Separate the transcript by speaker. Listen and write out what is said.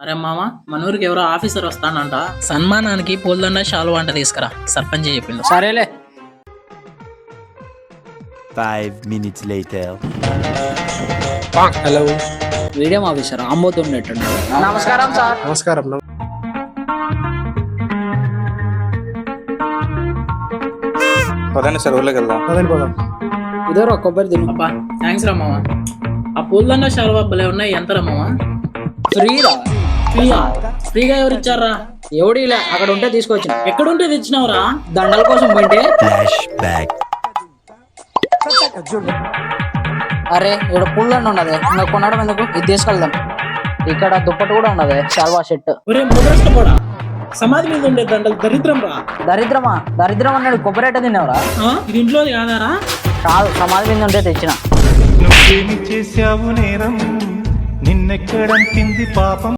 Speaker 1: అరే మామ మన ఊరికి ఎవరో ఆఫీసర్ వస్తానంట, సన్మానానికి పూలదండ శాలువా అంట తీసుకురా, సర్పంచ్ చెప్పిండు.
Speaker 2: సరేలే.
Speaker 3: 5 minutes later.
Speaker 4: Hello,
Speaker 2: video officer అమ్మోతుండేటండి. నమస్కారం సార్.
Speaker 4: నమస్కారం.
Speaker 5: పదండి సార్, ఊళ్ళోకి వెళ్దాం.
Speaker 4: పదండి పోదాం.
Speaker 2: ఇదోరా కొబ్బరి తిను.
Speaker 1: అబ్బా థ్యాంక్స్ రా మామ. ఆ పూలదండ శాలువా భలే ఉన్నాయి, ఎంతరా మామ?
Speaker 2: ఫ్రీరా.
Speaker 1: ఫ్రీగా? ఫ్రీగా ఎవరు ఇచ్చారా?
Speaker 2: ఎవడిలే, అక్కడ ఉంటే తీసుకొచ్చిన.
Speaker 1: ఎక్కడుంటే తెచ్చినావురా?
Speaker 2: దండల కోసం పోయింటే.
Speaker 3: Flashback.
Speaker 2: అరే ఇక్కడ పుల్లండి ఉన్నది, ఇంకా కొనడం ఎందుకు, ఇది తీసుకెళ్దాం. ఇక్కడ దుప్పటి కూడా ఉన్నది, శాల్వా షర్ట్.
Speaker 1: ఒరే మొదలష్టపోడా, సమాధి మీద ఉండే దండలు దరిద్రం రా.
Speaker 2: దరిద్రమా? దరిద్రం అన్నాడు, కొబ్బరేట తిన్నావురా?
Speaker 1: ఇది ఇంట్లో కాదారా?
Speaker 2: కాదు, సమాధి మీద ఉంటే తెచ్చిన.
Speaker 6: నువ్వేమి చేశావు నేరం, నిన్నెక్కడంటింది పాపం.